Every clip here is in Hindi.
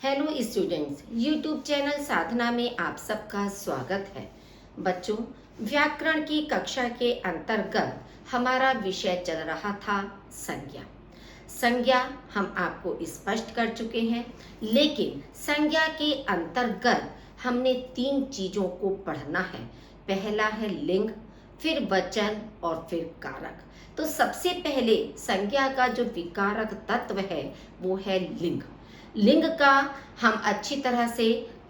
हेलो स्टूडेंट्स, यूट्यूब चैनल साधना में आप सबका स्वागत है। बच्चों, व्याकरण की कक्षा के अंतर्गत हमारा विषय चल रहा था संज्ञा। संज्ञा हम आपको स्पष्ट कर चुके हैं, लेकिन संज्ञा के अंतर्गत हमने 3 चीजों को पढ़ना है। पहला है लिंग, फिर वचन और फिर कारक। तो सबसे पहले संज्ञा का जो विकारक तत्व है वो है लिंग। लिंग का हम अच्छी तरह से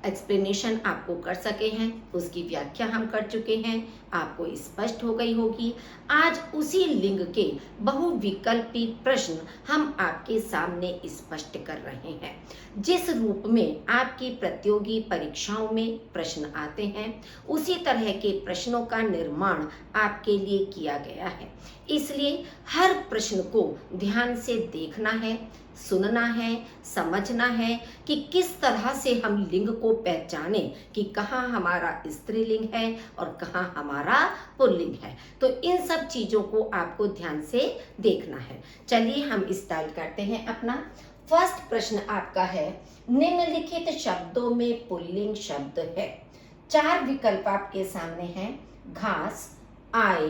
एक्सप्लेनेशन आपको कर सके हैं, उसकी व्याख्या हम कर चुके हैं, आपको स्पष्ट हो गई होगी। आज उसी लिंग के बहुविकल्पी प्रश्न हम आपके सामने स्पष्ट कर रहे हैं। जिस रूप में आपकी प्रतियोगी परीक्षाओं में प्रश्न आते हैं, उसी तरह के प्रश्नों का निर्माण आपके लिए किया गया है। इसलिए हर प्रश्न को ध्यान से देखना है, सुनना है, समझना है कि किस तरह से हम लिंग को पहचाने कि कहाँ हमारा स्त्रीलिंग है और कहाँ हमारा पुल्लिंग है। तो इन सब चीजों को आपको ध्यान से देखना है। चलिए हम स्टार्ट करते हैं अपना। फर्स्ट प्रश्न आपका है, निम्नलिखित शब्दों में पुल्लिंग शब्द है। 4 विकल्प आपके सामने हैं, घास, आय,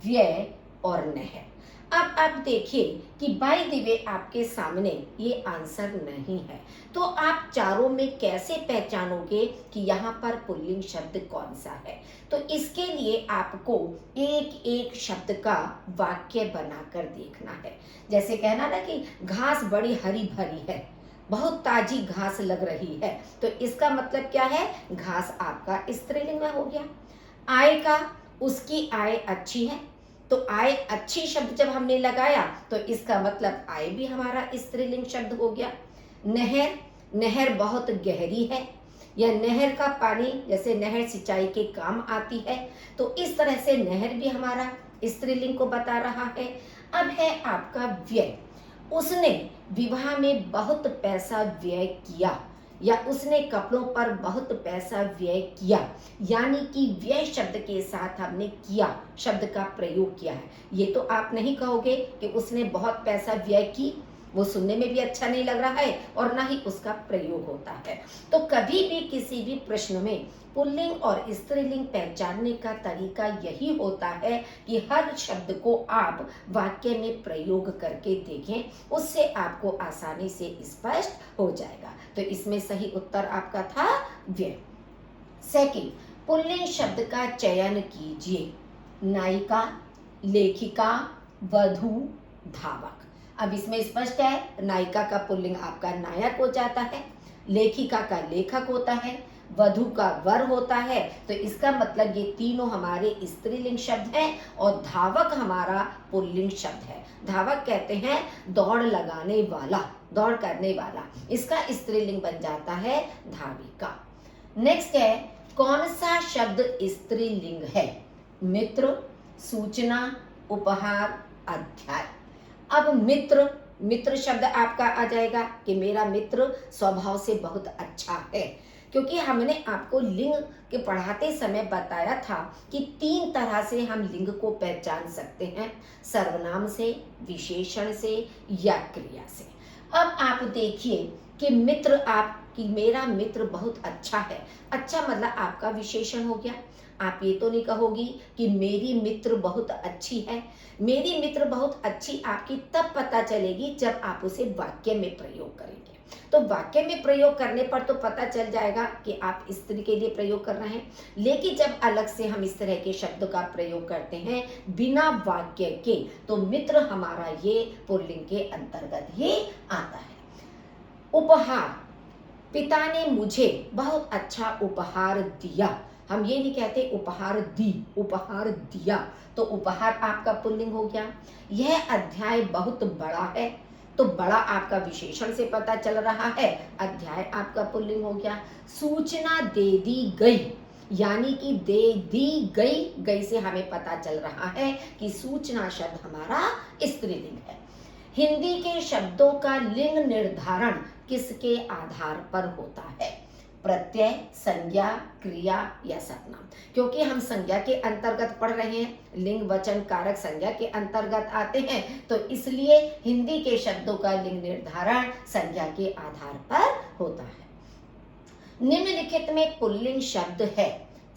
व्यय और नहर। अब आप देखिए कि बाय द वे आपके सामने ये आंसर नहीं है, तो आप चारों में कैसे पहचानोगे कि यहाँ पर पुल्लिंग शब्द कौन सा है। तो इसके लिए आपको एक एक शब्द का वाक्य बनाकर देखना है। जैसे कहना ना कि घास बड़ी हरी भरी है, बहुत ताजी घास लग रही है, तो इसका मतलब क्या है, घास आपका स्त्रीलिंग में हो गया। आय का, उसकी आय अच्छी है, तो आय अच्छी शब्द जब हमने लगाया तो इसका मतलब आय भी हमारा स्त्रीलिंग शब्द हो गया। नहर, नहर बहुत गहरी है, या नहर का पानी, जैसे नहर सिंचाई के काम आती है, तो इस तरह से नहर भी हमारा स्त्रीलिंग को बता रहा है। अब है आपका व्यय, उसने विवाह में बहुत पैसा व्यय किया, या उसने कपड़ों पर बहुत पैसा व्यय किया, यानी कि व्यय शब्द के साथ हमने किया शब्द का प्रयोग किया है। ये तो आप नहीं कहोगे कि उसने बहुत पैसा व्यय की, वो सुनने में भी अच्छा नहीं लग रहा है और ना ही उसका प्रयोग होता है। तो कभी भी किसी भी प्रश्न में पुल्लिंग और स्त्रीलिंग पहचानने का तरीका यही होता है कि हर शब्द को आप वाक्य में प्रयोग करके देखें, उससे आपको आसानी से स्पष्ट हो जाएगा। तो इसमें सही उत्तर आपका था व्यय। सेकंड, पुल्लिंग शब्द का चयन कीजिए। नायिका, लेखिका, वधू, धावक। अब इसमें स्पष्ट है, नायिका का पुल्लिंग आपका नायक हो जाता है, लेखिका का लेखक होता है, वधू का वर होता है, तो इसका मतलब ये तीनों हमारे स्त्रीलिंग शब्द हैं और धावक हमारा पुल्लिंग शब्द है। धावक कहते हैं दौड़ लगाने वाला, दौड़ करने वाला, इसका स्त्रीलिंग बन जाता है धाविका। नेक्स्ट है, कौन सा शब्द स्त्रीलिंग है। मित्र, सूचना, उपहार, अध्याय। अब मित्र, मित्र शब्द आपका आ जाएगा कि मेरा मित्र स्वभाव से बहुत अच्छा है, क्योंकि हमने आपको लिंग के पढ़ाते समय बताया था कि 3 तरह से हम लिंग को पहचान सकते हैं, सर्वनाम से, विशेषण से या क्रिया से। अब आप देखिए कि मित्र, आप कि मेरा मित्र बहुत अच्छा है, अच्छा मतलब आपका विशेषण हो गया। आप ये तो नहीं कहोगी कि मेरी मित्र बहुत अच्छी है। मेरी मित्र बहुत अच्छी आपकी तब पता चलेगी जब आप उसे वाक्य में प्रयोग करेंगे। तो वाक्य में प्रयोग करने पर तो पता चल जाएगा कि आप स्त्री के लिए प्रयोग कर रहे हैं, लेकिन जब अलग से हम इस तरह के शब्द का प्रयोग करते हैं बिना वाक्य के, तो मित्र हमारा ये पुल्लिंग के अंतर्गत ही आता है। उपहार, पिता ने मुझे बहुत अच्छा उपहार दिया। हम ये नहीं कहते उपहार दी, उपहार दिया, तो उपहार आपका पुल्लिंग हो गया। यह अध्याय बहुत बड़ा है, तो बड़ा आपका विशेषण से पता चल रहा है, अध्याय आपका पुल्लिंग हो गया। सूचना दे दी गई, यानी कि दे दी गई, गई से हमें पता चल रहा है कि सूचना शब्द हमारा स्त्रीलिंग है। हिंदी के शब्दों का लिंग निर्धारण किसके आधार पर होता है। प्रत्यय, संज्ञा, क्रिया या सर्वनाम। क्योंकि हम संज्ञा के अंतर्गत पढ़ रहे हैं, लिंग, वचन, कारक संज्ञा के अंतर्गत आते हैं, तो इसलिए हिंदी के शब्दों का लिंग निर्धारण संज्ञा के आधार पर होता है। निम्नलिखित में पुल्लिंग शब्द है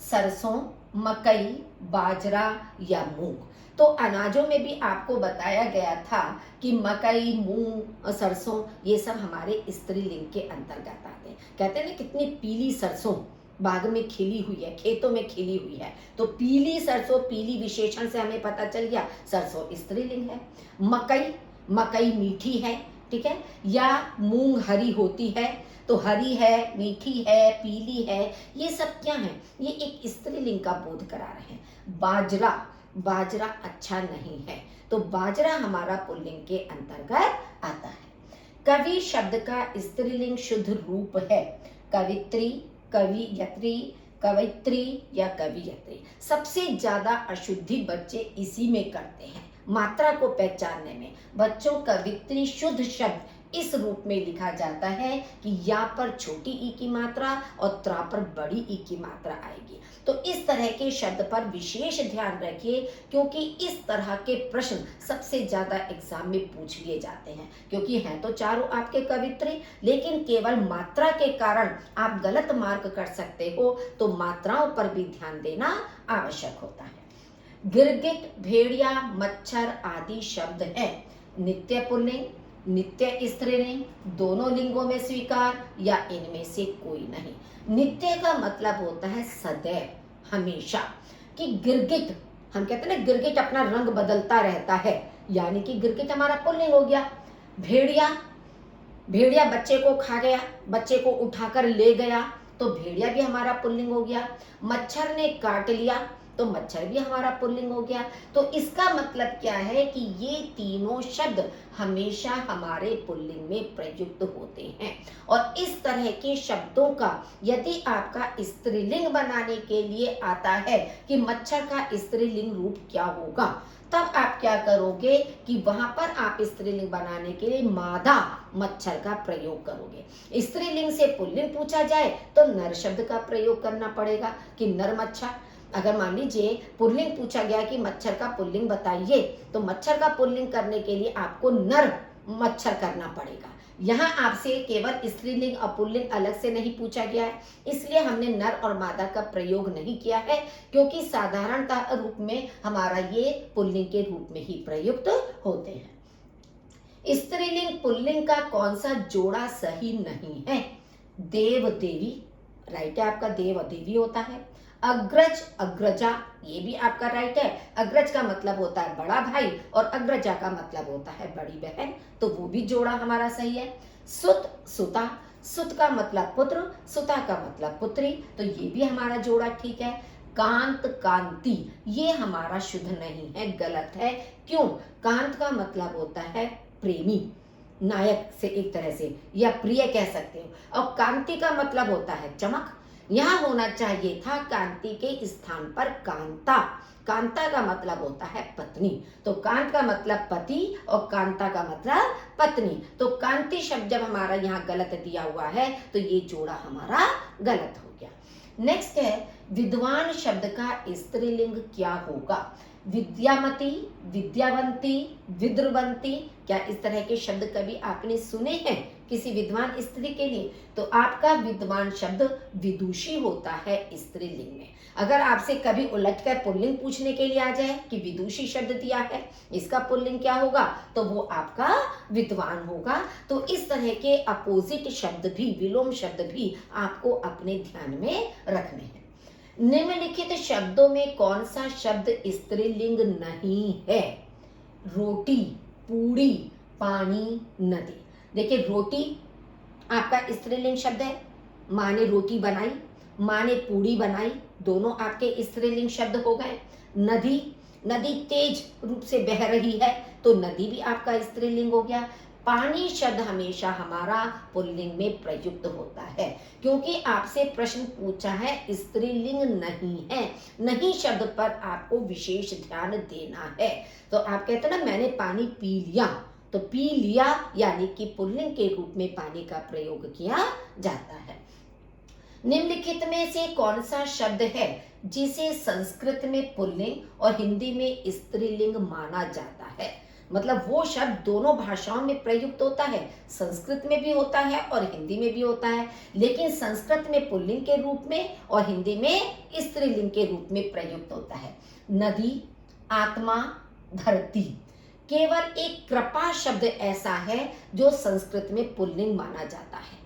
सरसों, मकई, बाजरा या मूंग। तो अनाजों में भी आपको बताया गया था कि मकई, मूंग, सरसों ये सब हमारे स्त्रीलिंग के अंतर्गत आते हैं। कहते हैं ना कितनी पीली सरसों बाग में खिली हुई है, खेतों में खिली हुई है। तो पीली सरसों, पीली विशेषण से हमें पता चल गया सरसों स्त्रीलिंग है। मकई, मकई मीठी है, ठीक है, या मूंग हरी होती है, तो हरी है, मीठी है, पीली है, ये सब क्या है, ये एक स्त्रीलिंग का बोध करा रहे हैं। बाजरा, बाजरा अच्छा नहीं है, तो बाजरा हमारा पुल्लिंग के अंतर्गत आता है। कवि शब्द का स्त्रीलिंग शुद्ध रूप है कवित्री, कवियत्री, कवयित्री या कवियत्री। सबसे ज्यादा अशुद्धि बच्चे इसी में करते हैं, मात्रा को पहचानने में। बच्चों, कवित्री शुद्ध शब्द इस रूप में लिखा जाता है कि या पर छोटी ई की मात्रा और त्रा पर बड़ी ई की मात्रा आएगी। तो इस तरह के शब्द पर विशेष ध्यान रखिए, क्योंकि इस तरह के प्रश्न सबसे ज्यादा एग्जाम में पूछ लिए जाते हैं। क्योंकि हैं तो चारों आपके कवित्री, लेकिन केवल मात्रा के कारण आप गलत मार्क कर सकते हो, तो मात्राओं पर भी ध्यान देना आवश्यक होता है। गिरगिट, भेड़िया, मच्छर आदि शब्द हैं नित्य पुल्लिंग, नित्य स्त्रीलिंग, दोनों लिंगों में स्वीकार या इनमें से कोई नहीं। नित्य का मतलब होता है सदैव, हमेशा। कि गिरगिट, हम कहते हैं ना गिरगिट अपना रंग बदलता रहता है, यानी कि गिरगिट हमारा पुल्लिंग हो गया। भेड़िया, भेड़िया बच्चे को खा गया, बच्चे को उठाकर ले गया, तो भेड़िया भी हमारा पुल्लिंग हो गया। मच्छर ने काट लिया, तो मच्छर भी हमारा पुल्लिंग हो गया। तो इसका मतलब क्या है कि ये तीनों शब्द हमेशा हमारे पुल्लिंग में प्रयुक्त होते हैं। और इस तरह के शब्दों का यदि आपका स्त्रीलिंग बनाने के लिए आता है कि मच्छर का स्त्रीलिंग रूप क्या होगा, तब आप क्या करोगे कि वहां पर आप स्त्रीलिंग बनाने के लिए मादा मच्छर का प्रयोग करोगे। स्त्रीलिंग से पुल्लिंग पूछा जाए तो नर शब्द का प्रयोग करना पड़ेगा कि नर मच्छर। अगर मान लीजिए पुल्लिंग पूछा गया कि मच्छर का पुल्लिंग बताइए, तो मच्छर का पुल्लिंग करने के लिए आपको नर मच्छर करना पड़ेगा। यहाँ आपसे केवल स्त्रीलिंग और पुल्लिंग अलग से नहीं पूछा गया है, इसलिए हमने नर और मादा का प्रयोग नहीं किया है, क्योंकि साधारणतः रूप में हमारा ये पुल्लिंग के रूप में ही प्रयुक्त होते हैं। स्त्रीलिंग पुल्लिंग का कौन सा जोड़ा सही नहीं है? देव देवी, राइट है आपका, देव देवी होता है। अग्रज अग्रजा, ये भी आपका राइट है। अग्रज का मतलब होता है बड़ा भाई और अग्रजा का मतलब होता है बड़ी बहन, तो वो भी जोड़ा हमारा सही है। सुत सुता, सुत का मतलब पुत्र, सुता का मतलब पुत्री, तो ये भी हमारा जोड़ा ठीक है। कांत कांति, ये हमारा शुद्ध नहीं है, गलत है। क्यों? कांत का मतलब होता है प्रेमी, नायक से एक तरह से, या प्रिय कह सकते हो। और कांति का मतलब होता है चमक, यहाँ होना चाहिए था कांति के स्थान पर कांता। कांता का मतलब होता है पत्नी, तो कांत का मतलब पति और कांता का मतलब पत्नी। तो कांति शब्द जब हमारा यहाँ गलत दिया हुआ है, तो ये जोड़ा हमारा गलत हो गया। नेक्स्ट है विद्वान शब्द का स्त्रीलिंग क्या होगा? विद्यामती, विद्यावंती, विद्रवंती, क्या इस तरह के शब्द कभी आपने सुने हैं किसी विद्वान स्त्री के लिए? तो आपका विद्वान शब्द विदुषी होता है स्त्रीलिंग में। अगर आपसे कभी उलटकर पुल्लिंग पूछने के लिए आ जाए कि विदुषी शब्द दिया है, इसका पुल्लिंग क्या होगा, तो वो आपका विद्वान होगा। तो इस तरह के अपोजिट शब्द भी, विलोम शब्द भी आपको अपने ध्यान में रखने हैं। निम्नलिखित शब्दों में कौन सा शब्द स्त्रीलिंग नहीं है? रोटी, पूड़ी, पानी, नदी। देखिए रोटी आपका स्त्रीलिंग शब्द है, माँ ने रोटी बनाई, माँ ने पूड़ी बनाई, दोनों आपके स्त्रीलिंग शब्द हो गए। नदी, नदी तेज रूप से बह रही है, तो नदी भी आपका स्त्रीलिंग हो गया। पानी शब्द हमेशा हमारा पुल्लिंग में प्रयुक्त होता है, क्योंकि आपसे प्रश्न पूछा है स्त्रीलिंग नहीं है। नहीं शब्द पर आपको विशेष ध्यान देना है। तो आप कहते हैं ना मैंने पानी पी लिया, तो पी लिया यानी कि पुल्लिंग के रूप में पानी का प्रयोग किया जाता है। निम्नलिखित में से कौन सा शब्द है जिसे संस्कृत में पुल्लिंग और हिंदी में स्त्रीलिंग माना जाता है? मतलब वो शब्द दोनों भाषाओं में प्रयुक्त होता है, संस्कृत में भी होता है और हिंदी में भी होता है, लेकिन संस्कृत में पुल्लिंग के रूप में और हिंदी में स्त्रीलिंग के रूप में प्रयुक्त होता है। नदी, आत्मा, धरती, केवल एक कृपा शब्द ऐसा है जो संस्कृत में पुल्लिंग माना जाता है।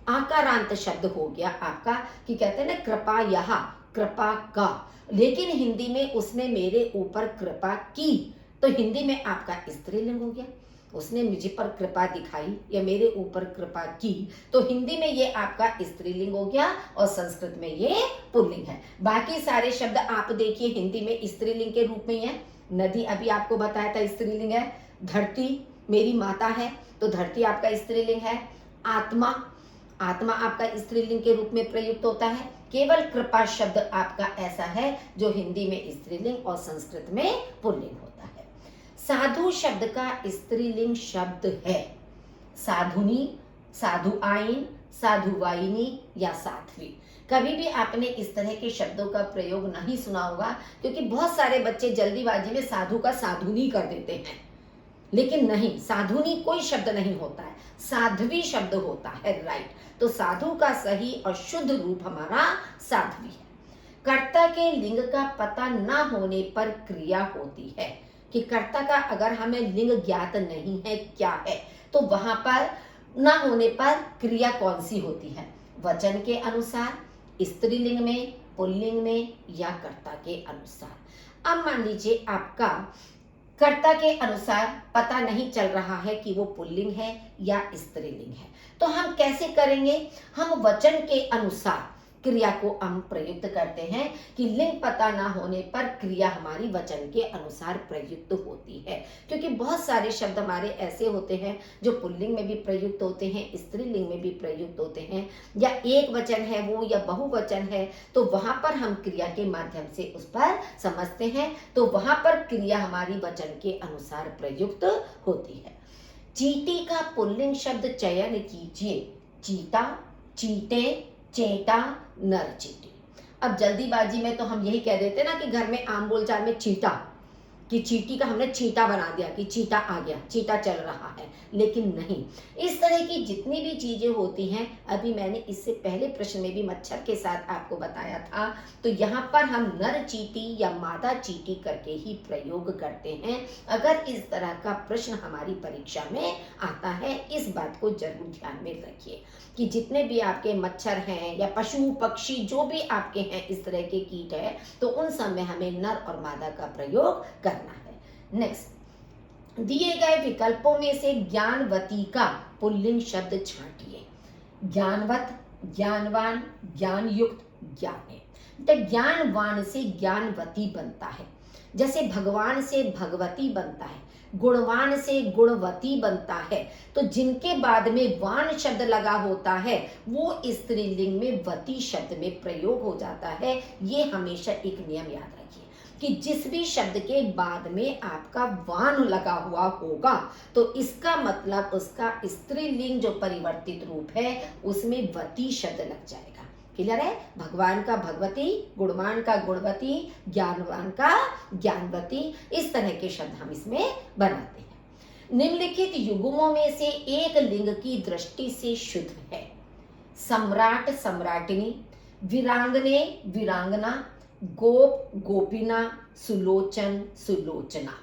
आकारांत शब्द हो गया आपका, कि कहते हैं ना कृपा, यहाँ कृपा का, लेकिन हिंदी में उसने मेरे ऊपर कृपा की, तो हिंदी में आपका स्त्रीलिंग हो गया। उसने मुझे पर कृपा दिखाई या मेरे ऊपर कृपा की, तो हिंदी में ये आपका स्त्रीलिंग हो गया और संस्कृत में ये पुल्लिंग है। बाकी सारे शब्द आप देखिए हिंदी में स्त्रीलिंग के रूप में ही है। नदी अभी आपको बताया था स्त्रीलिंग है। धरती मेरी माता है, तो धरती आपका स्त्रीलिंग है। आत्मा, आत्मा आपका स्त्रीलिंग के रूप में प्रयुक्त होता है। केवल कृपा शब्द आपका ऐसा है जो हिंदी में स्त्रीलिंग और संस्कृत में पुल्लिंग होता है। साधु शब्द का स्त्रीलिंग शब्द है साधुनी, साधु आइन, साधुवाइनी या साध्वी। कभी भी आपने इस तरह के शब्दों का प्रयोग नहीं सुना होगा, क्योंकि बहुत सारे बच्चे जल्दीबाजी में साधु का साधुनी कर देते हैं, लेकिन नहीं, साधुनी कोई शब्द नहीं होता है, साध्वी शब्द होता है। राइट, तो साधु का सही और शुद्ध रूप हमारा साध्वी है। कर्ता के लिंग का पता न होने पर क्रिया होती है, कि कर्ता का अगर हमें लिंग ज्ञात नहीं है क्या है, तो वहां पर न होने पर क्रिया कौन सी होती है, वचन के अनुसार, स्त्रीलिंग में, पुल्लिंग में या कर्ता के अनुसार। अब मान लीजिए आपका कर्ता के अनुसार पता नहीं चल रहा है कि वो पुल्लिंग है या स्त्रीलिंग है, तो हम कैसे करेंगे? हम वचन के अनुसार क्रिया को हम प्रयुक्त करते हैं, कि लिंग पता ना होने पर क्रिया हमारी वचन के अनुसार प्रयुक्त होती है। क्योंकि बहुत सारे शब्द हमारे ऐसे होते हैं जो पुल्लिंग में भी प्रयुक्त होते हैं, स्त्रीलिंग में भी प्रयुक्त होते हैं, या एक वचन है वो या बहुवचन है, तो वहां पर हम क्रिया के माध्यम से उस पर समझते हैं, तो वहां पर क्रिया हमारी वचन के अनुसार प्रयुक्त होती है। चीटी का पुल्लिंग शब्द चयन कीजिए। चीता, चीटे, चेटा, नर चीटी। अब जल्दीबाजी में तो हम यही कह देते ना कि घर में आम बोलचाल में चीटा, कि चीटी का हमने चीटा बना दिया, कि चीटा आ गया, चीटा चल रहा है, लेकिन नहीं। इस तरह की जितनी भी चीजें होती हैं, अभी मैंने इससे पहले प्रश्न में भी मच्छर के साथ आपको बताया था, तो यहाँ पर हम नर चीटी या मादा चीटी करके ही प्रयोग करते हैं। अगर इस तरह का प्रश्न हमारी परीक्षा में आता है, इस बात को जरूर ध्यान में रखिए कि जितने भी आपके मच्छर हैं या पशु पक्षी जो भी आपके हैं, इस तरह के कीट है, तो उन सब में हमें नर और मादा का प्रयोग करना है। नेक्स्ट, दिए गए विकल्पों में से ज्ञानवती का पुल्लिंग शब्द छांटिए। ज्ञानवत, ज्ञानवान, ज्ञान युक्त, ज्ञाने। तो ज्ञानवान से ज्ञानवती बनता है, जैसे भगवान से भगवती बनता है, गुणवान से गुणवती बनता है। तो जिनके बाद में वान शब्द लगा होता है वो स्त्रीलिंग में वती शब्द में प्रयोग हो जाता है। ये हमेशा एक नियम याद रखिए कि जिस भी शब्द के बाद में आपका वान लगा हुआ होगा, तो इसका मतलब उसका स्त्रीलिंग जो परिवर्तित रूप है उसमें वती शब्द लग जाएगा। क्लियर है? भगवान का भगवती, गुणवान का गुणवती, ज्ञानवान का ज्ञानवती, इस तरह के शब्द हम इसमें बनाते हैं। निम्नलिखित युग्मों में से एक लिंग की दृष्टि से शुद्ध है। सम्राट, सम्राटिनी, वीरांगने, वीरांगना, गोप, गोपिना, सुलोचन, सुलोचना।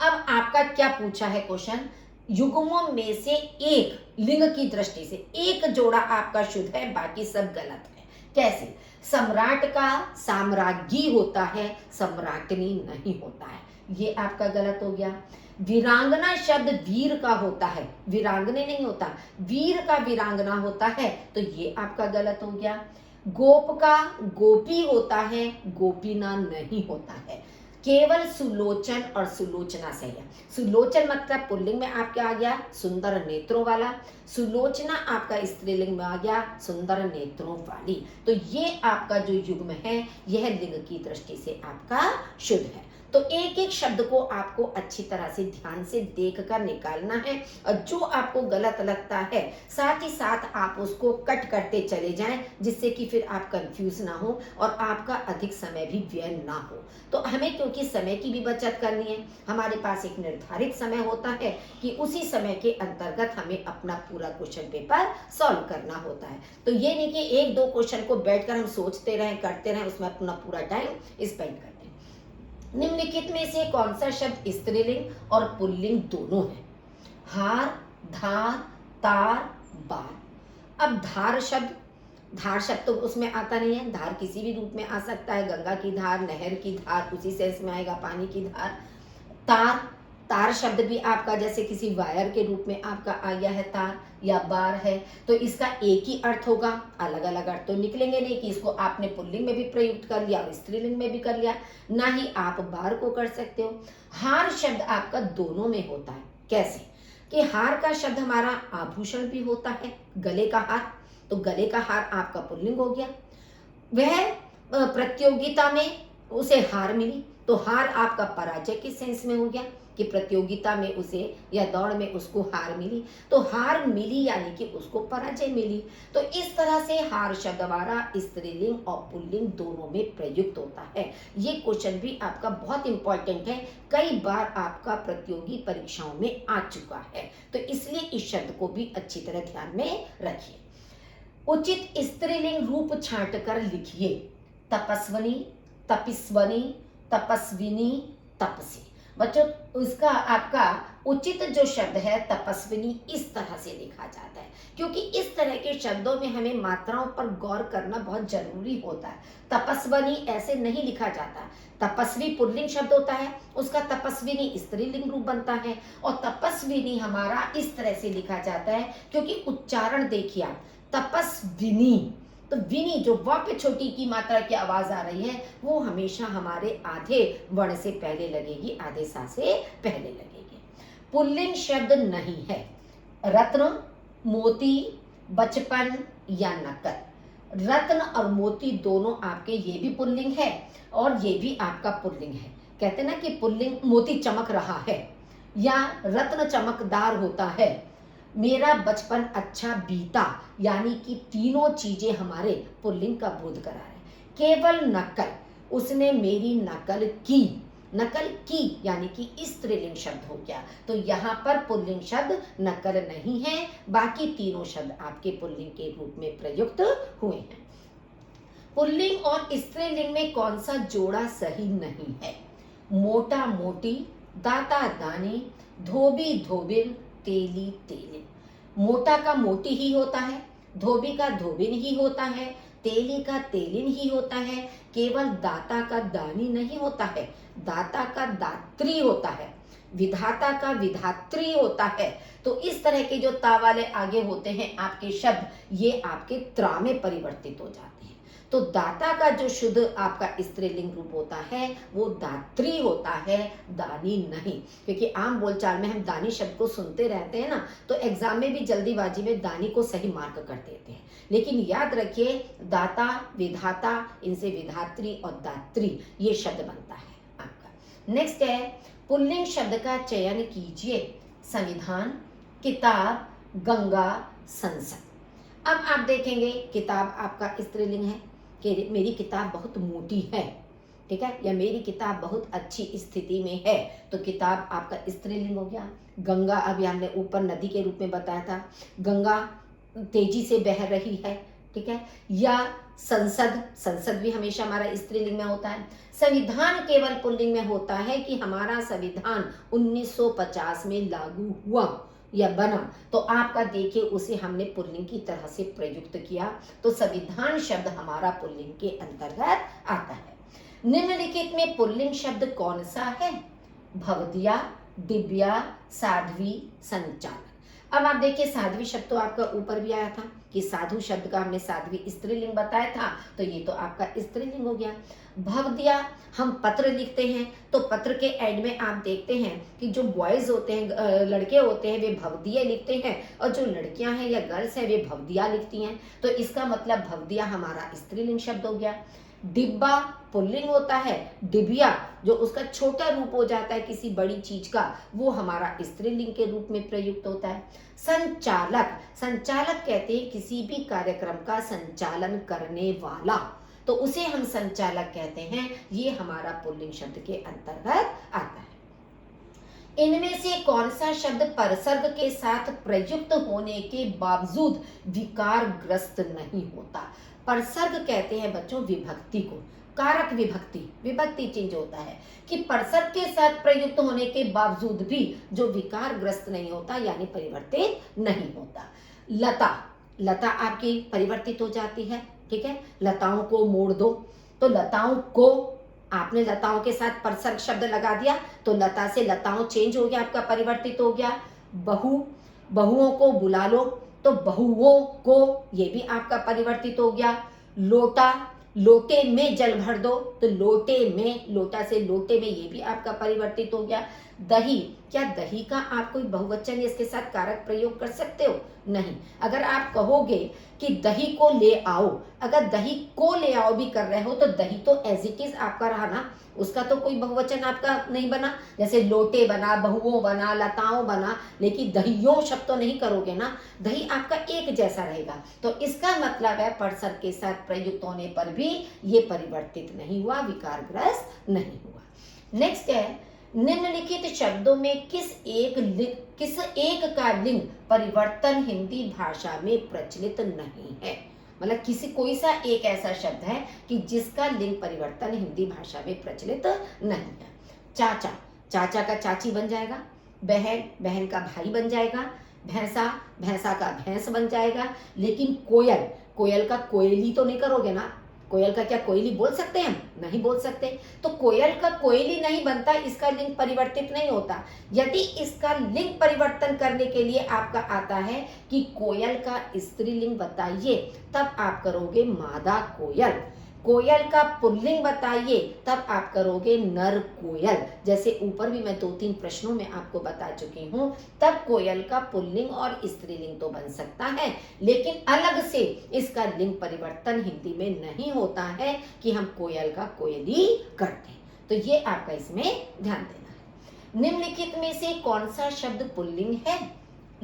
अब आपका क्या पूछा है क्वेश्चन? युग्मों में से एक लिंग की दृष्टि से एक जोड़ा आपका शुद्ध है, बाकी सब गलत है। कैसे? सम्राट का साम्राज्ञी होता है, सम्राटनी नहीं होता है, ये आपका गलत हो गया। वीरांगना शब्द वीर का होता है, वीरांगने नहीं होता, वीर का वीरांगना होता है, तो ये आपका गलत हो गया। गोप का गोपी होता है, गोपीना नहीं होता है, केवल सुलोचन और सुलोचना सही है। सुलोचन मतलब पुल्लिंग में आपके आ गया सुंदर नेत्रों वाला, सुलोचना आपका स्त्रीलिंग में आ गया, सुंदर नेत्रों वाली। तो ये आपका जो युग्म है यह लिंग की दृष्टि से आपका शुद्ध है। तो एक एक शब्द को आपको अच्छी तरह से ध्यान से देख कर निकालना है, और जो आपको गलत लगता है साथ ही साथ आप उसको कट करते चले जाएं, जिससे कि फिर आप कंफ्यूज ना हो और आपका अधिक समय भी व्यय ना हो। तो हमें क्योंकि समय की भी बचत करनी है, हमारे पास एक निर्धारित समय होता है कि उसी समय के अंतर्गत हमें अपना पूरा क्वेश्चन पेपर सॉल्व करना होता है। तो ये नहीं कि एक दो क्वेश्चन को बैठकर हम सोचते रहें, करते रहें, उसमें अपना पूरा टाइम स्पेंड करते हैं। निम्नलिखित में से कौन सा शब्द स्त्रीलिंग और पुल्लिंग दोनों है? हार, धार, तार, बार। अब धार शब्द तो उसमें आता नहीं है, धार किसी भी रूप में आ सकता है, गंगा की धार, नहर की धार, उसी सेंस में आएगा, पानी की धार। तार शब्द भी आपका जैसे किसी वायर के रूप में आपका आ गया है, तार या बार है, तो इसका एक ही अर्थ होगा, अलग अलग अर्थ तो निकलेंगे नहीं कि इसको आपने पुल्लिंग में भी प्रयुक्त कर लिया और स्त्रीलिंग में भी कर लिया, ना ही आप बार को कर सकते हो। हार शब्द आपका दोनों में होता है। कैसे कि हार का शब्द हमारा आभूषण भी होता है, गले का हार, तो गले का हार आपका पुल्लिंग हो गया। वह प्रतियोगिता में उसे हार मिली, तो हार आपका पराजय के सेंस में हो गया कि प्रतियोगिता में उसे या दौड़ में उसको हार मिली, तो हार मिली यानी कि उसको पराजय मिली। तो इस तरह से हार शब्द हमारा स्त्रीलिंग और पुल्लिंग दोनों में प्रयुक्त होता है। ये क्वेश्चन भी आपका बहुत इंपॉर्टेंट है, कई बार आपका प्रतियोगी परीक्षाओं में आ चुका है, तो इसलिए इस शब्द को भी अच्छी तरह ध्यान में रखिए। उचित स्त्रीलिंग रूप छांट कर लिखिए। तपस्वनी, तपस्विनी, तपस्विनी, तपसी। बच्चों उसका आपका उचित जो शब्द है तपस्विनी इस तरह से लिखा जाता है, क्योंकि इस तरह के शब्दों में हमें मात्राओं पर गौर करना बहुत जरूरी होता है। तपस्विनी ऐसे नहीं लिखा जाता। तपस्वी पुल्लिंग शब्द होता है, उसका तपस्विनी स्त्रीलिंग रूप बनता है, और तपस्विनी हमारा इस तरह से लिखा जाता है, क्योंकि उच्चारण देखिए आप, तपस्विनी, तो विनी जो व पे छोटी की मात्रा की आवाज आ रही है वो हमेशा हमारे आधे वर्ण से पहले लगेगी, आधे सा से पहले लगेगी। पुल्लिंग शब्द नहीं है। रत्न, मोती, बचपन या नकल। रत्न और मोती दोनों आपके, ये भी पुल्लिंग है और ये भी आपका पुल्लिंग है। कहते ना कि पुल्लिंग मोती चमक रहा है या रत्न चमकदार होता है। मेरा बचपन अच्छा बीता, यानी कि तीनों चीजें हमारे पुल्लिंग का बोध करा रहे। केवल नकल, उसने मेरी नकल की, नकल की यानी कि स्त्रीलिंग शब्द हो गया। तो यहाँ पर पुल्लिंग शब्द नकल नहीं है, बाकी तीनों शब्द आपके पुल्लिंग के रूप में प्रयुक्त हुए हैं। पुल्लिंग और स्त्रीलिंग में कौन सा जोड़ा सही नहीं है? मोटा मोटी, दाता दानी, धोबी धोबिन, तेली तेलिन। मोटा का मोटी ही होता है, धोबी का धोबिन ही होता है, तेली का तेलिन ही होता है। केवल दाता का दानी नहीं होता है, दाता का दात्री होता है, विधाता का विधात्री होता है। तो इस तरह के जो ता वाले आगे होते हैं आपके शब्द, ये आपके त्रा में परिवर्तित हो जाते हैं। तो दाता का जो शुद्ध आपका स्त्रीलिंग रूप होता है वो दात्री होता है, दानी नहीं। क्योंकि आम बोलचाल में हम दानी शब्द को सुनते रहते हैं ना, तो एग्जाम में भी जल्दीबाजी में दानी को सही मार्क कर देते हैं, लेकिन याद रखिए दाता, विधाता, इनसे विधात्री और दात्री ये शब्द बनता है आपका। नेक्स्ट है पुल्लिंग शब्द का चयन कीजिए। संविधान, किताब, गंगा, संसद। अब आप देखेंगे किताब आपका स्त्रीलिंग है कि मेरी किताब बहुत मोटी है, ठीक है, या मेरी किताब बहुत अच्छी स्थिति में है, तो किताब आपका स्त्रीलिंग हो गया। गंगा अभी हमने ऊपर नदी के रूप में बताया था, गंगा तेजी से बह रही है, ठीक है। या संसद, संसद भी हमेशा हमारा स्त्रीलिंग में होता है। संविधान केवल पुल्लिंग में होता है कि हमारा संविधान 1950 में लागू हुआ या बना, तो आपका देखिए उसे हमने पुल्लिंग की तरह से प्रयुक्त किया, तो संविधान शब्द हमारा पुल्लिंग के अंतर्गत आता है। निम्नलिखित में पुल्लिंग शब्द कौन सा है? भवदिया, दिव्या, साध्वी, संचालक। अब आप देखिए साध्वी शब्द तो आपका ऊपर भी आया था कि साधु शब्द का हमने साध्वी स्त्रीलिंग बताया था, तो ये तो आपका स्त्रीलिंग हो गया। भवदिया, हम पत्र लिखते हैं तो पत्र के एंड में आप देखते हैं कि जो बॉयज होते हैं, लड़के होते हैं, वे भवदिया लिखते हैं और जो लड़कियां हैं या गर्ल्स हैं वे भवदिया लिखती हैं। तो इसका मतलब भवदिया हमारा स्त्रीलिंग शब्द हो गया। डिब्बा पुल्लिंग होता है, डिबिया जो उसका छोटा रूप हो जाता है किसी बड़ी चीज का, वो हमारा स्त्रीलिंग के रूप में प्रयुक्त होता है। संचालक, संचालक कहते हैं किसी भी कार्यक्रम का संचालन करने वाला, तो उसे हम संचालक कहते हैं, ये हमारा पुल्लिंग शब्द के अंतर्गत आता है। इनमें से कौन सा शब्द परसर्ग के साथ प्रयुक्त होने के बावजूद विकारग्रस्त नहीं होता? परसर्ग कहते हैं बच्चों विभक्ति को, कारक विभक्ति, विभक्ति चेंज होता है कि परसर्ग के साथ प्रयुक्त होने के बावजूद भी जो विकारग्रस्त नहीं होता यानी परिवर्तित नहीं होता। लता, लता आपकी परिवर्तित हो जाती है, ठीक है, लताओं को मोड़ दो, तो लताओं को आपने लताओं के साथ परसर्ग शब्द लगा दिया तो लता से लताओं चेंज हो गया, आपका परिवर्तित हो गया। बहु, बहुओं को बुला लो तो बहुओं को, ये भी आपका परिवर्तित हो गया। लोटा, लोटे में जल भर दो तो लोटे में, लोटा से लोटे में, ये भी आपका परिवर्तित हो गया। दही, क्या दही का आप कोई बहुवचन इसके साथ कारक प्रयोग कर सकते हो? नहीं। अगर आप कहोगे कि दही को ले आओ, अगर दही को ले आओ भी कर रहे हो तो दही तो एज इट इज आपका रहा ना, उसका तो कोई बहुवचन आपका नहीं बना। जैसे लोटे बना, बहुओं बना, लताओं बना, लेकिन दहियों शब्द तो नहीं करोगे ना, दही आपका एक जैसा रहेगा। तो इसका मतलब है परसर्ग के साथ प्रयुक्त होने पर भी ये परिवर्तित नहीं हुआ, विकारग्रस्त नहीं हुआ। नेक्स्ट है, निम्नलिखित शब्दों में किस एक का लिंग परिवर्तन हिंदी भाषा में प्रचलित नहीं है? मतलब किसी कोई सा एक ऐसा शब्द है कि जिसका लिंग परिवर्तन हिंदी भाषा में प्रचलित नहीं है। चाचा, चाचा का चाची बन जाएगा। बहन, बहन का भाई बन जाएगा। भैंसा, भैंसा का भैंस बन जाएगा। लेकिन कोयल, कोयल का कोयली तो नहीं करोगे ना, कोयल का क्या कोयली बोल सकते हैं हम? नहीं बोल सकते। तो कोयल का कोयली नहीं बनता, इसका लिंग परिवर्तित नहीं होता। यदि इसका लिंग परिवर्तन करने के लिए आपका आता है कि कोयल का स्त्रीलिंग बताइए, तब आप करोगे मादा कोयल। कोयल का पुल्लिंग बताइए, तब आप करोगे नर कोयल। जैसे ऊपर भी मैं 2-3 प्रश्नों में आपको बता चुकी हूँ, तब कोयल का पुल्लिंग और स्त्रीलिंग तो बन सकता है, लेकिन अलग से इसका लिंग परिवर्तन हिंदी में नहीं होता है कि हम कोयल का कोयली करते हैं। तो ये आपका इसमें ध्यान देना है। निम्नलिखित में से कौन सा शब्द पुल्लिंग है?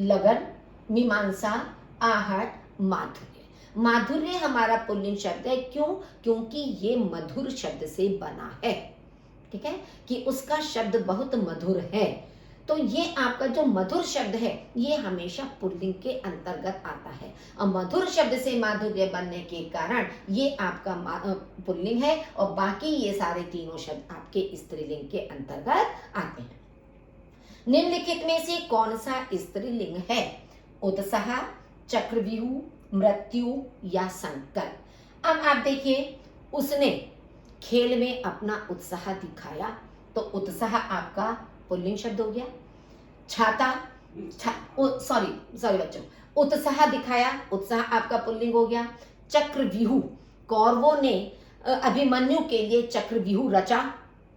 लगन, मीमांसा, आहट, माधुर्य। माधुर्य हमारा पुल्लिंग शब्द है। क्यों? क्योंकि ये मधुर शब्द से बना है, ठीक है, कि उसका शब्द बहुत मधुर है। तो ये आपका जो मधुर शब्द है ये हमेशा पुल्लिंग के अंतर्गत आता है, और मधुर शब्द से माधुर्य बनने के कारण ये आपका पुल्लिंग है, और बाकी ये सारे तीनों शब्द आपके स्त्रीलिंग के अंतर्गत आते हैं। निम्नलिखित में से कौन सा स्त्रीलिंग है? उत्साह, चक्रव्यूह, मृत्यु या संकल्प। अब आप देखिए, उसने खेल में अपना उत्साह दिखाया, तो उत्साह आपका पुल्लिंग शब्द हो गया। छाता, सॉरी बच्चों, उत्साह दिखाया, उत्साह आपका पुल्लिंग हो गया। चक्रव्यूह, कौरवों ने अभिमन्यु के लिए चक्रव्यूह रचा,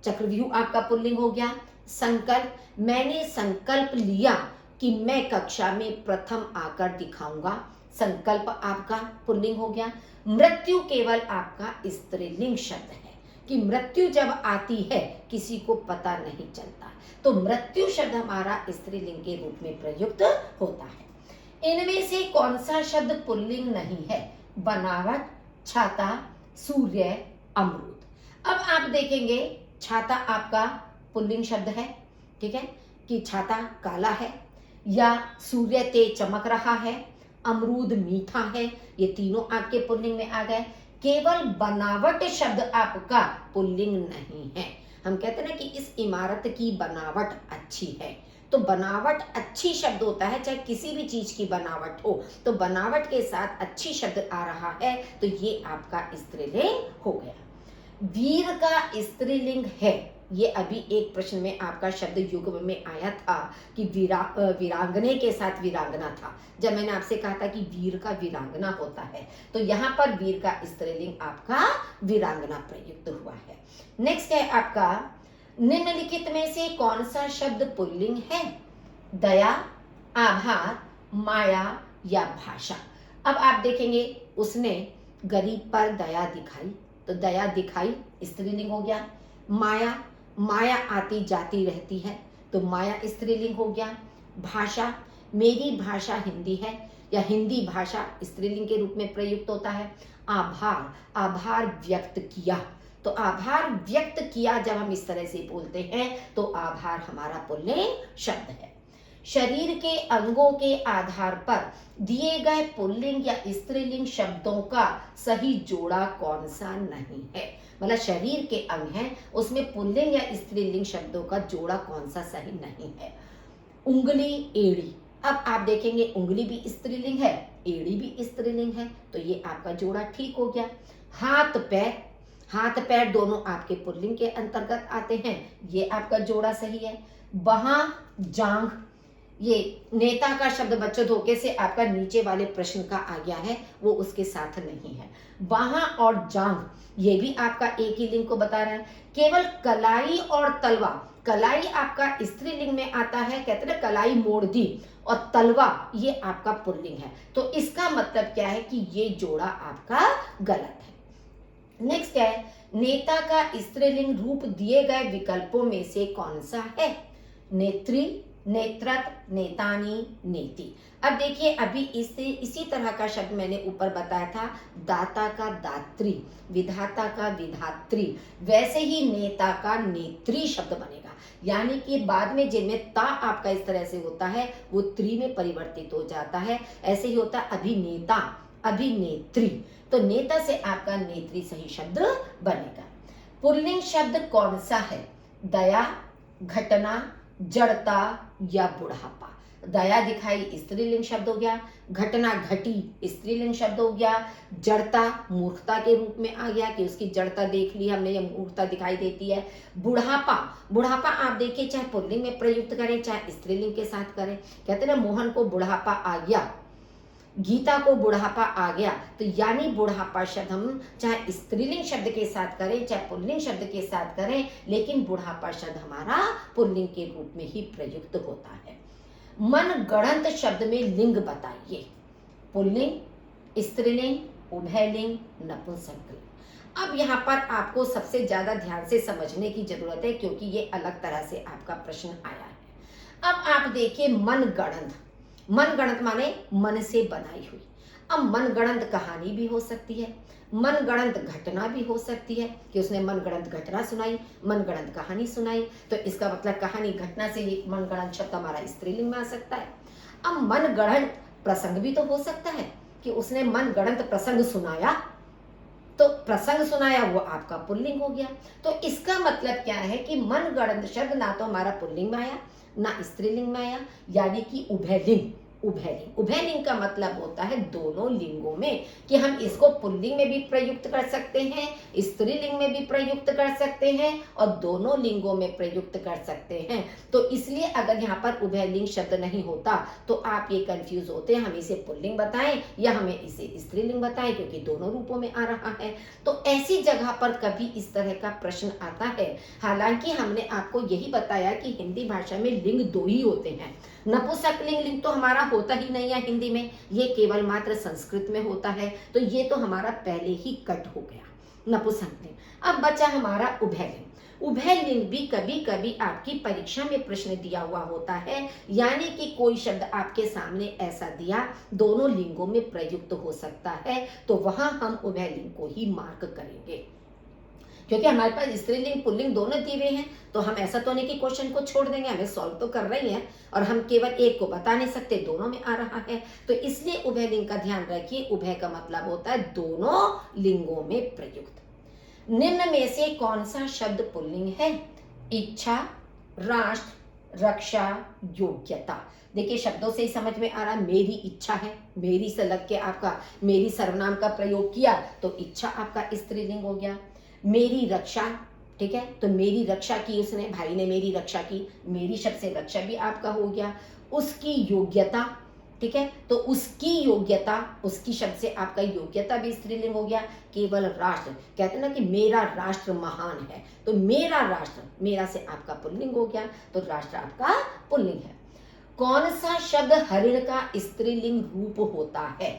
चक्रव्यूह आपका पुल्लिंग हो गया। संकल्प, मैंने संकल्प लिया कि मैं कक्षा में प्रथम आकर दिखाऊंगा, संकल्प आपका पुल्लिंग हो गया। मृत्यु केवल आपका स्त्रीलिंग शब्द है कि मृत्यु जब आती है किसी को पता नहीं चलता, तो मृत्यु शब्द हमारा स्त्रीलिंग के रूप में प्रयुक्त होता है। इनमें से कौन सा शब्द पुल्लिंग नहीं है? बनावट, छाता, सूर्य, अमरूद। अब आप देखेंगे, छाता आपका पुल्लिंग शब्द है, ठीक है, कि छाता काला है, या सूर्य तेज चमक रहा है, अमरूद मीठा है, ये तीनों आपके पुल्लिंग में आ गए। केवल बनावट शब्द आपका पुल्लिंग नहीं है। हम कहते हैं ना कि इस इमारत की बनावट अच्छी है, तो बनावट अच्छी शब्द होता है, चाहे किसी भी चीज की बनावट हो, तो बनावट के साथ अच्छी शब्द आ रहा है, तो ये आपका स्त्रीलिंग हो गया। वीर का स्त्रीलिंग है, ये अभी एक प्रश्न में आपका शब्द युग्म में आया था कि वीरांगने के साथ वीरांगना था। जब मैंने आपसे कहा था कि वीर का वीरांगना होता है, तो यहाँ पर वीर का स्त्रीलिंग आपका वीरांगना प्रयुक्त हुआ है। नेक्स्ट है आपका, निम्नलिखित में से कौन सा शब्द पुल्लिंग है? दया, आभार, माया या भाषा। अब आप देखेंगे उसने गरीब पर दया दिखाई, तो दया दिखाई स्त्रीलिंग हो गया। माया, माया आती जाती रहती है, तो माया स्त्रीलिंग हो गया। भाषा, मेरी भाषा हिंदी है या हिंदी भाषा स्त्रीलिंग के रूप में प्रयुक्त होता है। आभार, आभार व्यक्त किया, तो आभार व्यक्त किया जब हम इस तरह से बोलते हैं तो आभार हमारा पुल्लिंग शब्द है। शरीर के अंगों के आधार पर दिए गए पुल्लिंग या स्त्रीलिंग शब्दों का सही जोड़ा कौन सा नहीं है? मतलब शरीर के अंग हैं, उसमें पुल्लिंग या स्त्रीलिंग शब्दों का जोड़ा कौन सा सही नहीं है? उंगली, एड़ी। अब आप देखेंगे उंगली भी स्त्रीलिंग है, एड़ी भी स्त्रीलिंग है, तो ये आपका जोड़ा ठीक हो गया। हाथ पैर, हाथ पैर दोनों आपके पुल्लिंग के अंतर्गत आते हैं, ये आपका जोड़ा सही है। बाह, जांघ, ये नेता का शब्द बच्चों धोखे से आपका नीचे वाले प्रश्न का आ गया है, वो उसके साथ नहीं है। बाह और जांघ ये भी आपका एक ही लिंग को बता रहा है। केवल कलाई और तलवा, कलाई आपका स्त्रीलिंग में आता है, कहते हैं कलाई मोड़ दी, और तलवा ये आपका पुल्लिंग है, तो इसका मतलब क्या है कि ये जोड़ा आपका गलत है। नेक्स्ट है, नेता का स्त्रीलिंग रूप दिए गए विकल्पों में से कौन सा है? नेत्री, नेत्रत्व, नेतानी, नेति। अब देखिए अभी इसी तरह का शब्द मैंने ऊपर बताया था, दाता का दात्री, विधाता का विधात्री, वैसे ही नेता का नेत्री शब्द बनेगा, यानी कि बाद में जिनमें ता आपका इस तरह से होता है वो त्री में परिवर्तित हो जाता है, ऐसे ही होता है अभिनेता, अभिनेत्री, तो नेता से आपका नेत्री सही शब्द बनेगा। पुल्लिंग शब्द कौन सा है? दया, घटना, जड़ता या बुढ़ापा। दया दिखाई स्त्रीलिंग शब्द हो गया, घटना घटी स्त्रीलिंग शब्द हो गया, जड़ता मूर्खता के रूप में आ गया कि उसकी जड़ता देख ली हमने, ये मूर्खता दिखाई देती है। बुढ़ापा, बुढ़ापा आप देखिए चाहे पुल्लिंग में प्रयुक्त करें चाहे स्त्रीलिंग के साथ करें, कहते ना मोहन को बुढ़ापा आ गया, गीता को बुढ़ापा आ गया, तो यानी बुढ़ापा शब्द हम चाहे स्त्रीलिंग शब्द के साथ करें चाहे पुल्लिंग शब्द के साथ करें, लेकिन बुढ़ापा शब्द हमारा पुल्लिंग के रूप में ही प्रयुक्त होता है। मनगढ़ंत शब्द में लिंग बताइए। पुल्लिंग, स्त्रीलिंग, उभयलिंग, नपुंसकलिंग। अब यहाँ पर आपको सबसे ज्यादा ध्यान से समझने की जरूरत है क्योंकि ये अलग तरह से आपका प्रश्न आया है। अब आप देखिए मनगढ़ंत, मनगढ़ंत माने मन से बनाई हुई। अब मनगढ़ंत कहानी भी हो सकती है, मनगढ़ंत घटना भी हो सकती है कि उसने मनगढ़ंत घटना सुनाई, मनगढ़ंत कहानी सुनाई, तो इसका मतलब कहानी घटना से ही मनगढ़ंत शब्द हमारा स्त्रीलिंग में आ सकता है। अब मनगढ़ंत प्रसंग भी तो हो सकता है कि उसने मनगढ़ंत प्रसंग सुनाया, तो प्रसंग सुनाया वो आपका पुल्लिंग हो गया। तो इसका मतलब क्या है कि मनगढ़ंत शब्द ना तो हमारा पुल्लिंग में आया ना स्त्रीलिंग में आया, यानी कि उभयलिंग। उभयलिंग, उभयलिंग का मतलब होता है दोनों लिंगों में, कि हम इसको पुल्लिंग में भी प्रयुक्त कर सकते हैं, स्त्रीलिंग में भी प्रयुक्त कर सकते हैं और दोनों लिंगों में प्रयुक्त कर सकते हैं। तो इसलिए अगर यहाँ पर उभयलिंग शब्द नहीं होता तो आप ये कंफ्यूज होते हैं हम इसे पुल्लिंग बताएं या हमें इसे स्त्रीलिंग बताएं, क्योंकि दोनों रूपों में आ रहा है। तो ऐसी जगह पर कभी इस तरह का प्रश्न आता है। हालांकि हमने आपको यही बताया कि हिंदी भाषा में लिंग दो ही होते हैं, नपुंसकलिंग लिंग तो हमारा होता ही नहीं है हिंदी में, ये केवल मात्र संस्कृत में होता है, तो ये तो हमारा पहले ही कट हो गया नपुंसकलिंग। अब बचा हमारा उभयलिंग। उभयलिंग भी कभी कभी आपकी परीक्षा में प्रश्न दिया हुआ होता है, यानी कि कोई शब्द आपके सामने ऐसा दिया दोनों लिंगों में प्रयुक्त हो सकता है, तो वहां हम उभयलिंग को ही मार्क करेंगे, क्योंकि हमारे पास स्त्रीलिंग पुल्लिंग दोनों दिए हुए हैं, तो हम ऐसा तो नहीं कि क्वेश्चन को छोड़ देंगे, हमें सॉल्व तो कर रही हैं और हम केवल एक को बता नहीं सकते, दोनों में आ रहा है। तो इसलिए उभयलिंग का ध्यान रखिए, उभय का मतलब होता है दोनों लिंगों में प्रयुक्त। निम्न में से कौन सा शब्द पुल्लिंग है? इच्छा, राष्ट्र, रक्षा, योग्यता। देखिए शब्दों से ही समझ में आ रहा है, मेरी इच्छा है, मेरी से लग के आपका मेरी सर्वनाम का प्रयोग किया तो इच्छा आपका स्त्रीलिंग हो गया। मेरी रक्षा, ठीक है, तो मेरी रक्षा की उसने, भाई ने मेरी रक्षा की, मेरी शब्द से रक्षा भी आपका हो गया। उसकी योग्यता, ठीक है, तो उसकी योग्यता, उसकी शब्द से आपका योग्यता भी स्त्रीलिंग हो गया। केवल राष्ट्र, कहते हैं ना कि मेरा राष्ट्र महान है, तो मेरा राष्ट्र, मेरा से आपका पुल्लिंग हो गया, तो राष्ट्र आपका पुल्लिंग है। कौन सा शब्द हरिण का स्त्रीलिंग रूप होता है?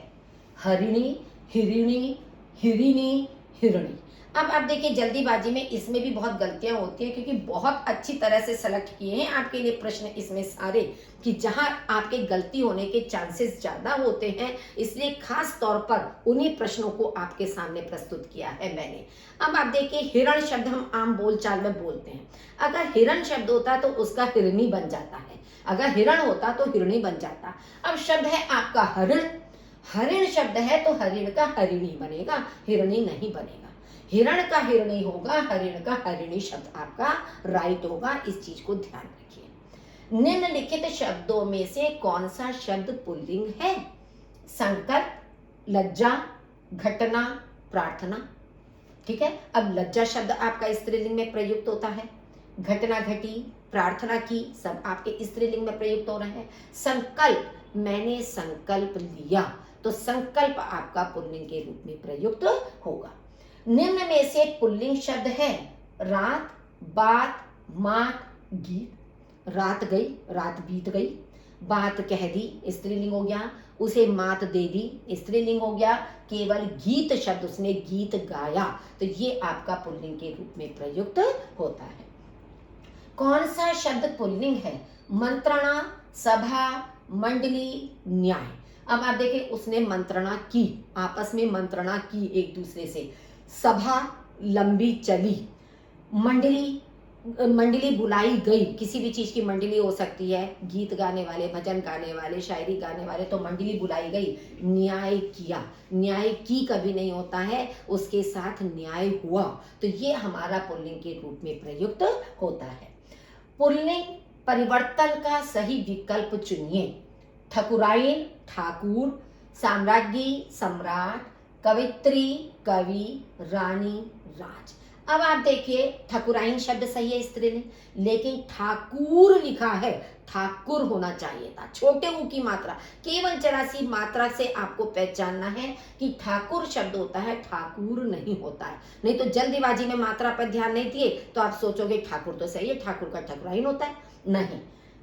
हरिणी, हिरिणी, हिरिणी, हिरणी। अब आप देखिए जल्दीबाजी में इसमें भी बहुत गलतियां होती हैं, क्योंकि बहुत अच्छी तरह से सेलेक्ट किए हैं आपके लिए प्रश्न इसमें सारे, कि जहां आपके गलती होने के चांसेस ज्यादा होते हैं, इसलिए खास तौर पर उन्हीं प्रश्नों को आपके सामने प्रस्तुत किया है मैंने। अब आप देखिए हिरण शब्द हम आम बोलचाल में बोलते हैं, अगर हिरण शब्द होता तो उसका हिरणी बन जाता है, अगर हिरण होता तो हिरणी बन जाता। अब शब्द है आपका हरिण, हरिण शब्द है तो हरिण का हरिणी बनेगा, हिरणी नहीं बनेगा। हिरण का हिरणी होगा, हरिण का हरिणी शब्द आपका राइट होगा, इस चीज को ध्यान रखिए। निम्नलिखित शब्दों में से कौन सा शब्द पुल्लिंग है? संकल्प, लज्जा, घटना, प्रार्थना। ठीक है, अब लज्जा शब्द आपका स्त्रीलिंग में प्रयुक्त होता है, घटना घटी, प्रार्थना की, सब आपके स्त्रीलिंग में प्रयुक्त हो रहे हैं। संकल्प, मैंने संकल्प लिया, तो संकल्प आपका पुल्लिंग के रूप में प्रयुक्त होगा। निम्न में से पुल्लिंग शब्द है रात, बात, मात, गीत। रात गई, रात बीत गई, बात कह दी, स्त्रीलिंग हो गया, उसे मात दे दी, स्त्रीलिंग हो गया। केवल गीत शब्द, उसने गीत गाया, तो ये आपका पुल्लिंग के रूप में प्रयुक्त होता है। कौन सा शब्द पुल्लिंग है? मंत्रणा, सभा, मंडली, न्याय। अब आप देखिए उसने मंत्रणा की, आपस में मंत्रणा की एक दूसरे से, सभा लंबी चली, मंडली, मंडली बुलाई गई, किसी भी चीज की मंडली हो सकती है, गीत गाने वाले, भजन गाने वाले, शायरी गाने वाले, तो मंडली बुलाई गई। न्याय किया, न्याय की कभी नहीं होता है, उसके साथ न्याय हुआ, तो ये हमारा पुल्लिंग के रूप में प्रयुक्त होता है। पुल्लिंग परिवर्तन का सही विकल्प चुनिए। ठकुराइन, ठाकुर, साम्राज्ञी, सम्राट, कवित्री, कवि, रानी, राज। अब आप देखिए ठकुराइन शब्द सही है स्त्रीलिंग, लेकिन ठाकुर लिखा है, ठाकुर होना चाहिए था, छोटे ऊ की मात्रा, केवल जरा सी मात्रा से आपको पहचानना है कि ठाकुर शब्द होता है, ठाकुर नहीं होता है। नहीं तो जल्दीबाजी में मात्रा पर ध्यान नहीं दिए तो आप सोचोगे ठाकुर तो सही है, ठाकुर का ठकुराइन होता है, नहीं।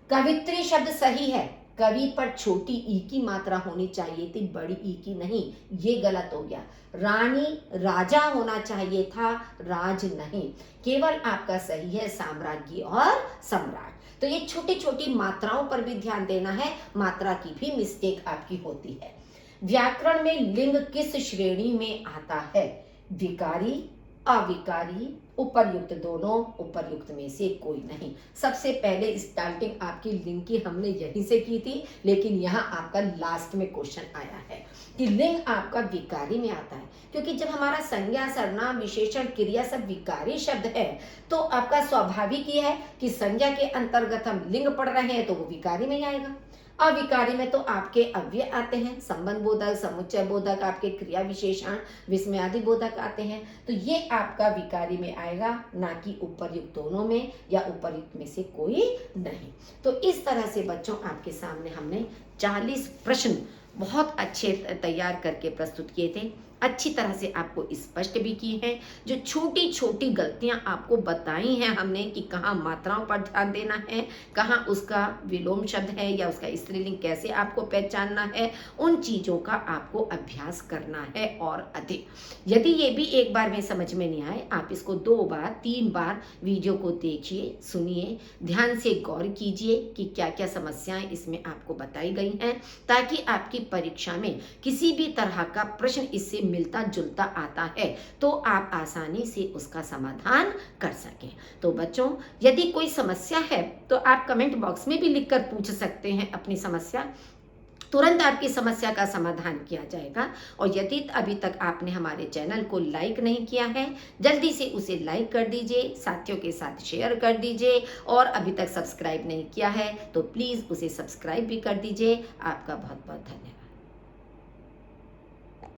कवित्री शब्द सही है, कवि पर छोटी ई की मात्रा होनी चाहिए थी, बड़ी ई की नहीं, ये गलत हो गया। रानी, राजा होना चाहिए था, राज नहीं। केवल आपका सही है साम्राज्ञी और सम्राट। तो ये छोटी छोटी मात्राओं पर भी ध्यान देना है, मात्रा की भी मिस्टेक आपकी होती है। व्याकरण में लिंग किस श्रेणी में आता है? विकारी, अविकारी, उपर्युक्त दोनों, उपर्युक्त में से कोई नहीं। सबसे पहले स्टार्टिंग आपकी लिंग की हमने यहीं से की थी, लेकिन यहाँ आपका लास्ट में क्वेश्चन आया है कि लिंग आपका विकारी में आता है, क्योंकि जब हमारा संज्ञा, सर्वनाम, विशेषण, क्रिया सब विकारी शब्द है, तो आपका स्वाभाविक ही है कि संज्ञा के अंतर्गत हम लिंग पढ़ रहे हैं तो वो विकारी में ही आएगा। अविकारी में तो आपके अव्यय आते हैं, संबंध बोधक, समुच्चय बोधक, आपके क्रिया विशेषण, विस्मयादि बोधक आते हैं, तो ये आपका विकारी में आएगा, ना कि उपर्युक्त दोनों में या उपर्युक्त में से कोई नहीं। तो इस तरह से बच्चों आपके सामने हमने 40 प्रश्न बहुत अच्छे तैयार करके प्रस्तुत किए थे, अच्छी तरह से आपको स्पष्ट भी किए हैं। जो छोटी छोटी गलतियां आपको बताई हैं हमने कि कहाँ मात्राओं पर ध्यान देना है, कहाँ उसका विलोम शब्द है या उसका स्त्रीलिंग कैसे आपको पहचानना है, उन चीज़ों का आपको अभ्यास करना है और अधिक। यदि ये भी एक बार में समझ में नहीं आए, आप इसको 2 बार 3 बार वीडियो को देखिए, सुनिए, ध्यान से गौर कीजिए कि क्या क्या समस्याएं इसमें आपको बताई गई हैं, ताकि आपकी परीक्षा में किसी भी तरह का प्रश्न इससे मिलता जुलता आता है तो आप आसानी से उसका समाधान कर सकें। तो बच्चों यदि कोई समस्या है तो आप कमेंट बॉक्स में भी लिखकर पूछ सकते हैं अपनी समस्या, तुरंत आपकी समस्या का समाधान किया जाएगा। और यदि अभी तक आपने हमारे चैनल को लाइक नहीं किया है, जल्दी से उसे लाइक कर दीजिए, साथियों के साथ शेयर कर दीजिए, और अभी तक सब्सक्राइब नहीं किया है तो प्लीज़ उसे सब्सक्राइब भी कर दीजिए। आपका बहुत बहुत धन्यवाद।